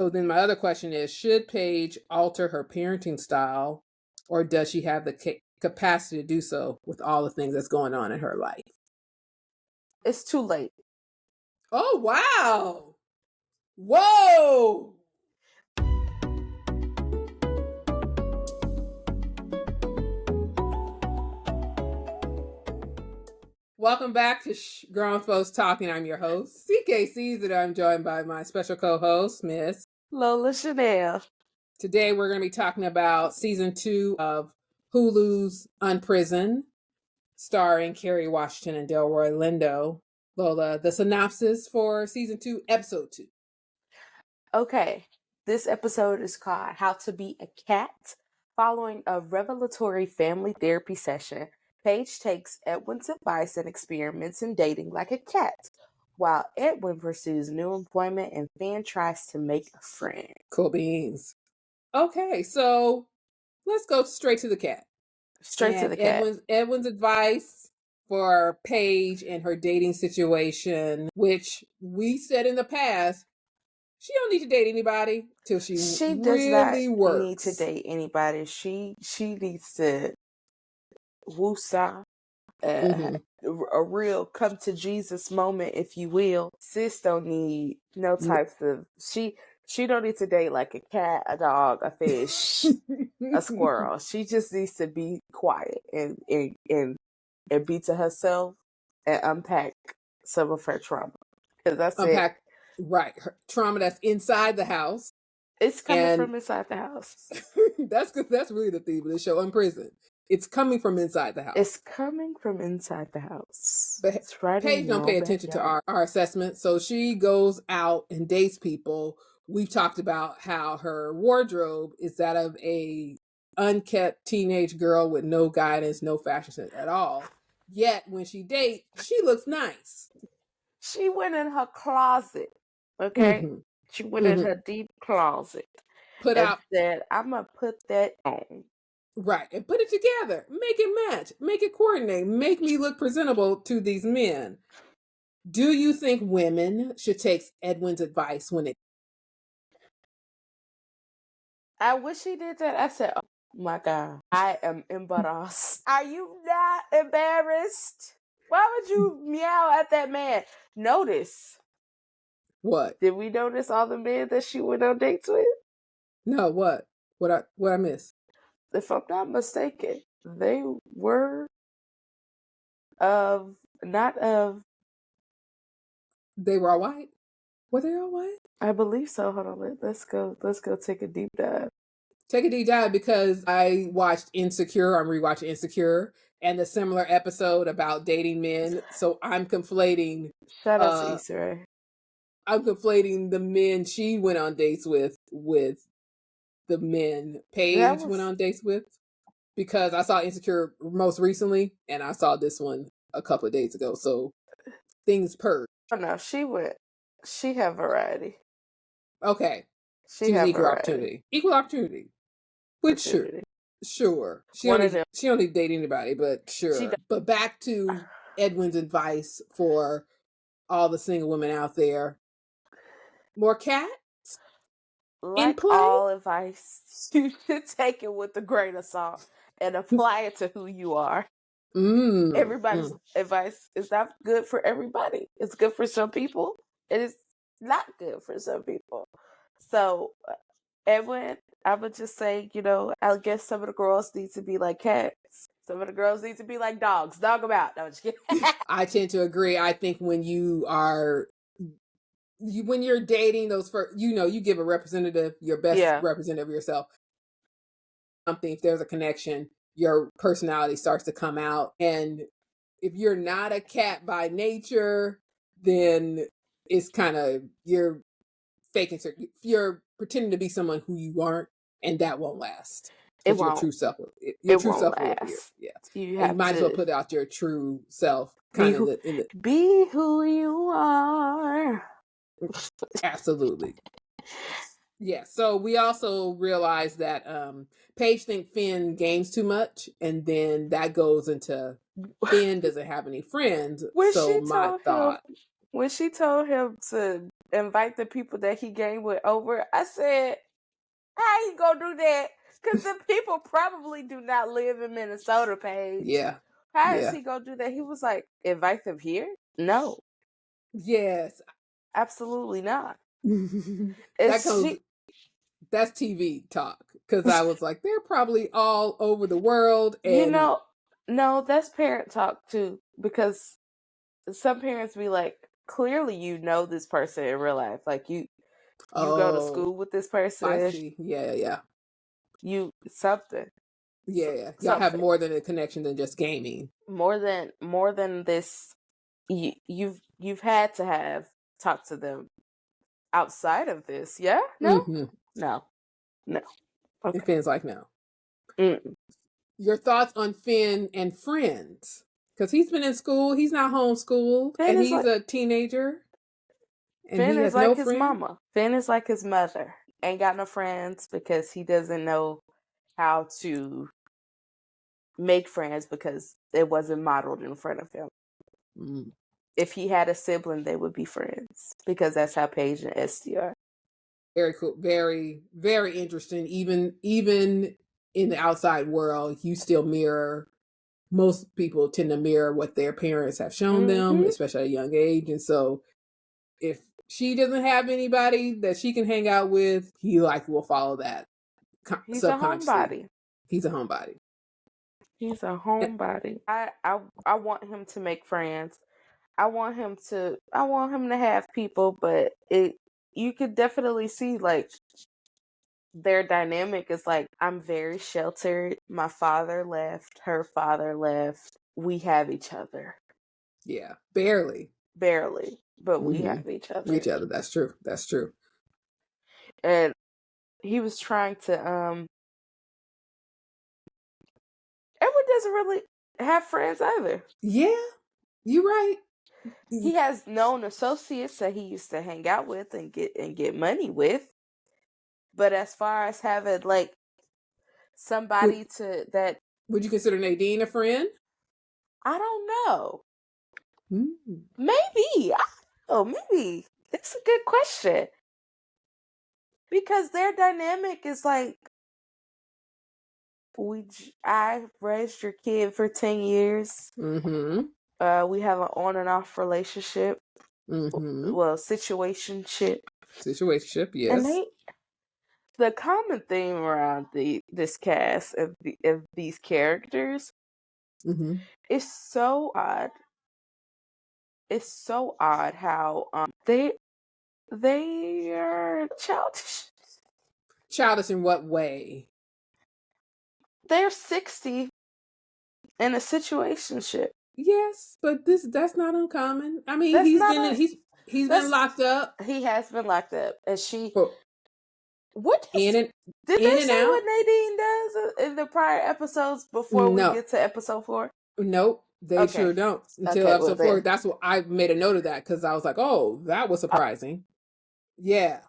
So then my other question is, should Paige alter her parenting style, or does she have the capacity to do so with all the things that's going on in her life? It's too late. Oh, wow. Whoa. Welcome back to Shhh-Grown Folks Talking. I'm your host, CKC, and I'm joined by my special co-host, Miss Lola Chanel. Today we're going to be talking about season 2 of Hulu's Unprisoned, starring Kerry Washington and Delroy Lindo. Lola, the synopsis for season 2, episode 2. Okay, this episode is called How to Be a Cat. Following a revelatory family therapy session, Paige takes Edwin's advice and experiments in dating like a cat, while Edwin pursues new employment and Finn tries to make a friend. Cool beans. Okay, so let's go straight to the cat. Straight to the cat. Edwin's advice for Paige and her dating situation, which we said in the past, she don't need to date anybody till she does not works. need to date anybody. She needs to woosah. A real come to Jesus moment, if you will. Sis don't need no types of she don't need to date like a cat, a dog, a fish, a squirrel. She just needs to be quiet and be to herself and unpack some of her trauma. Because that's unpack right her trauma that's inside the house. It's coming from inside the house. That's really the theme of the show, Unprisoned. It's coming from inside the house. It's coming from inside the house. But it's right. Paige don't pay attention to our assessment, so she goes out and dates people. We've talked about how her wardrobe is that of a unkept teenage girl with no guidance, no fashion sense at all. Yet when she dates, she looks nice. She went in her closet, okay? Mm-hmm. She went in her deep closet. Said, I'm going to put that on. Right, and put it together. Make it match. Make it coordinate. Make me look presentable to these men. Do you think women should take Edwin's advice when it... I wish he did that. I said, oh my God, I am embarrassed. Are you not embarrassed? Why would you meow at that man? Notice. What? Did we notice all the men that she went on dates with? No, what? What I missed? If I'm not mistaken, they were not of... They were all white? Were they all white? I believe so. Hold on, let's go take a deep dive. Take a deep dive because I watched Insecure. I'm rewatching Insecure and the similar episode about dating men. So I'm conflating. Shout out to Issa Rae. I'm conflating the men she went on dates with the men Paige went on dates with, because I saw Insecure most recently and I saw this one a couple of days ago. So things purge. Oh no, she had variety. Okay. She was equal opportunity. Equal opportunity. Which sure. She don't need to date anybody, but sure. But back to Edwin's advice for all the single women out there. More cats? Like all advice, you should take it with a grain of salt and apply it to who you are. Everybody's advice is not good for everybody. It's good for some people. It is not good for some people. So, Edwin, I would just say, I guess some of the girls need to be like cats. Some of the girls need to be like dogs. Dog them out. No, I'm just kidding. I tend to agree. I think when when you're dating those first, you give a representative, your best representative of yourself. Something, if there's a connection, your personality starts to come out. And if you're not a cat by nature, then it's kind of, you're faking, you're pretending to be someone who you aren't, and that won't last. It won't. Your true self will appear. Yeah. You might as well put out your true self. Be who you are. Absolutely. Yeah, so we also realized that Paige thinks Finn games too much, and then that goes into Finn doesn't have any friends. When she told him to invite the people that he game with over. I said, how you gonna do that? Because the people probably do not live in Minnesota, Paige. Yeah. How is he gonna do that? He was like, invite them here? No. Yes. Absolutely not. That's TV talk. Because I was like, they're probably all over the world. And no, that's parent talk too. Because some parents be like, clearly you know this person in real life. Like you go to school with this person. I see. Yeah. You something. Yeah. Y'all have more than a connection than just gaming. More than this. You've had to have talked to them outside of this. Yeah? No? Mm-hmm. No. Okay. And Finn's like, no. Mm-mm. Your thoughts on Finn and friends? Because he's been in school. He's not homeschooled. And he's a teenager. And Finn he has is like no his friend? mama. Finn is like his mother. Ain't got no friends because he doesn't know how to make friends because it wasn't modeled in front of him. Mm. If he had a sibling, they would be friends because that's how Paige and Esty are. Very cool. Very, very interesting. Even in the outside world, you still mirror. Most people tend to mirror what their parents have shown them, especially at a young age. And so if she doesn't have anybody that she can hang out with, he will follow that He's a homebody. He's a homebody. He's a homebody. I want him to make friends. I want him to have people, but you could definitely see like their dynamic is like, I'm very sheltered. My father left, her father left. We have each other. Yeah, barely, but we have each other. That's true. And he was trying to Edward doesn't really have friends either. Yeah, you're right. He has known associates that he used to hang out with and get money with. But as far as having like somebody that would you consider Nadine a friend? I don't know. Maybe. I don't know. Maybe. It's a good question. Because their dynamic is like, I raised your kid for 10 years. We have an on and off relationship. Well, situationship. Yes. And the common theme around this cast of these characters is so odd. It's so odd how they are childish. Childish in what way? They're 60 in a situationship. Yes, but that's not uncommon. I mean, he's been locked up. He has been locked up, and she. What did they say what Nadine does in the prior episodes before we get to episode 4? Nope, they sure don't until episode 4. That's what I made a note of that because I was like, oh, that was surprising. Yeah.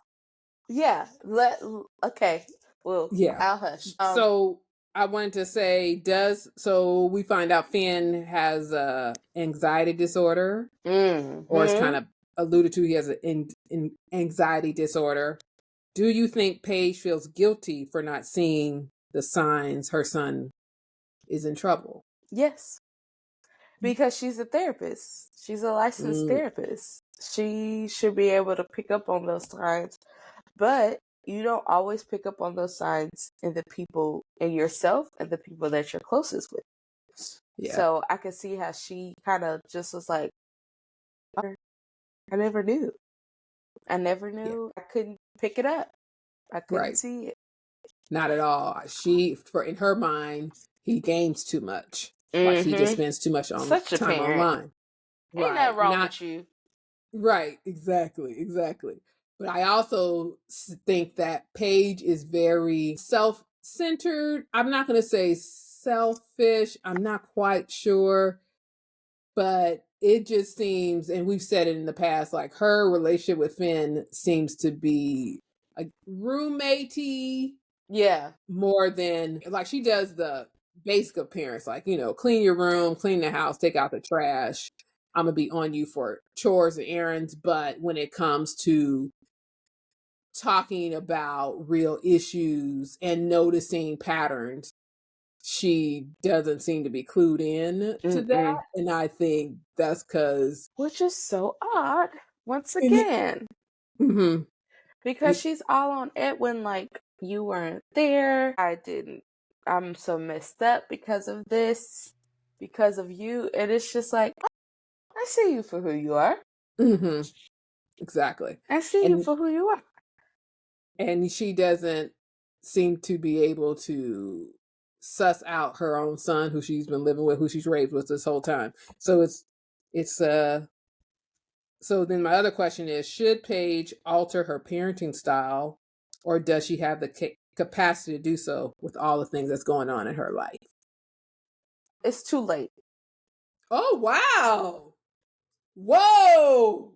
Okay. Well, yeah. I'll hush. So I wanted to say, we find out Finn has a anxiety disorder, or it's kind of alluded to. He has an anxiety disorder. Do you think Paige feels guilty for not seeing the signs her son is in trouble? Yes. Because she's a therapist. She's a licensed therapist. She should be able to pick up on those signs. But you don't always pick up on those signs in the people, in yourself and the people that you're closest with. Yeah. So I can see how she kind of just was like, I never knew. Yeah. I couldn't pick it up. I couldn't see it. Not at all. In her mind, he games too much. Like he just spends too much time online. Ain't nothing wrong with you. Right. Exactly. But I also think that Paige is very self-centered. I'm not going to say selfish. I'm not quite sure. But it just seems, and we've said it in the past, like her relationship with Finn seems to be like roommate-y. Yeah. More than, like, she does the basic appearance, like, clean your room, clean the house, take out the trash. I'm going to be on you for chores and errands. But when it comes to talking about real issues and noticing patterns, she doesn't seem to be clued in to that. And I think that's because... Which is so odd, once again. Mm-hmm. Because she's all on Edwin, like, you weren't there. I'm so messed up because of this, because of you. And it's just like, oh, I see you for who you are. Mm-hmm. Exactly. I see you for who you are. And she doesn't seem to be able to suss out her own son, who she's been living with, who she's raised with this whole time. So so then my other question is, should Paige alter her parenting style, or does she have the capacity to do so with all the things that's going on in her life? It's too late. Oh, wow. Whoa.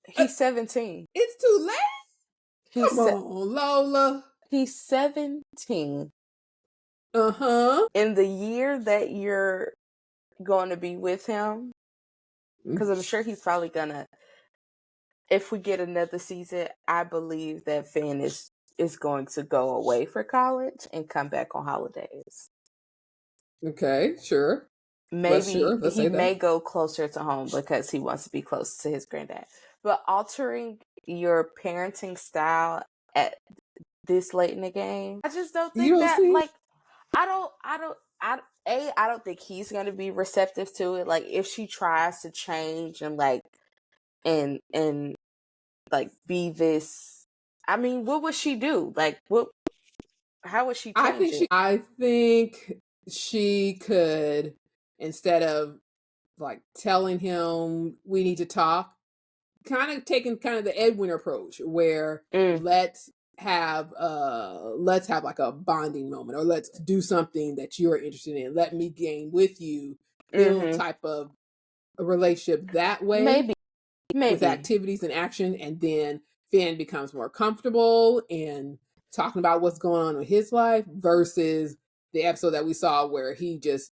He's 17. It's too late? Come on, Lola. He's 17. Uh-huh. In the year that you're going to be with him, because I'm sure he's probably gonna, if we get another season, I believe that Finn is going to go away for college and come back on holidays. Okay, sure. Maybe he may go closer to home because he wants to be close to his granddad. But altering your parenting style at this late in the game, I just don't think like, I don't think he's going to be receptive to it. Like, if she tries to change and like, and like be this, I mean, what would she do? Like, how would she change it? I think she could, instead of like telling him we need to talk, kind of taking kind of the Edwin approach, where let's have like a bonding moment, or let's do something that you're interested in. Let me gain with you, build type of a relationship that way. Maybe with activities and action, and then Finn becomes more comfortable in talking about what's going on in his life, versus the episode that we saw where he just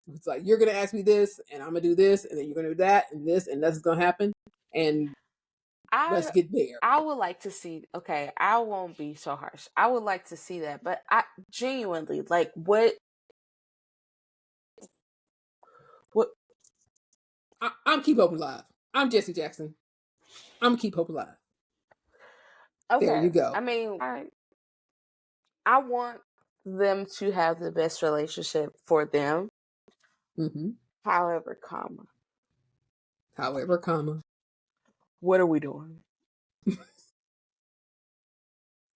was like, you're going to ask me this, and I'm going to do this, and then you're going to do that, and this, and that's going to happen. And let's get there. I would like to see, okay, I won't be so harsh. I would like to see that, but I genuinely, like, what I'm Keep Hope Alive. I'm Jesse Jackson. I'm gonna keep hope alive. Okay. There you go. I mean, I want them to have the best relationship for them. However, what are we doing?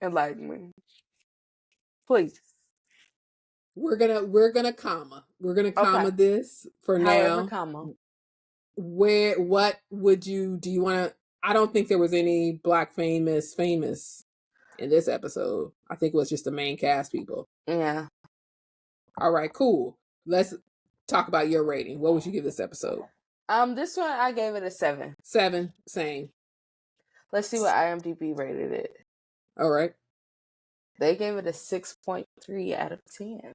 Enlighten me, please. We're gonna comma this for now. What would you do? You want to? I don't think there was any Black famous in this episode. I think it was just the main cast people. Yeah. All right, cool. Let's talk about your rating. What would you give this episode? This one I gave it a 7. 7, same. Let's see what IMDb rated it. All right. They gave it a 6.3 out of 10.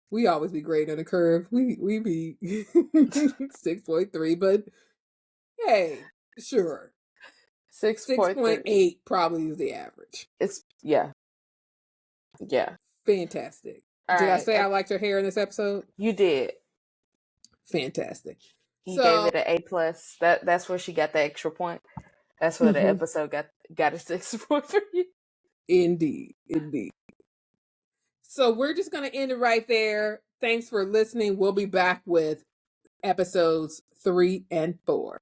We always be great on the curve. We be 6.3, but hey, sure. 6.8 probably is the average. It's yeah. Fantastic. Did I say I liked her hair in this episode? You did. Fantastic. You gave it an A+. That's where she got the extra point. That's where the episode got a 6.3. Indeed. So we're just going to end it right there. Thanks for listening. We'll be back with episodes 3 and 4.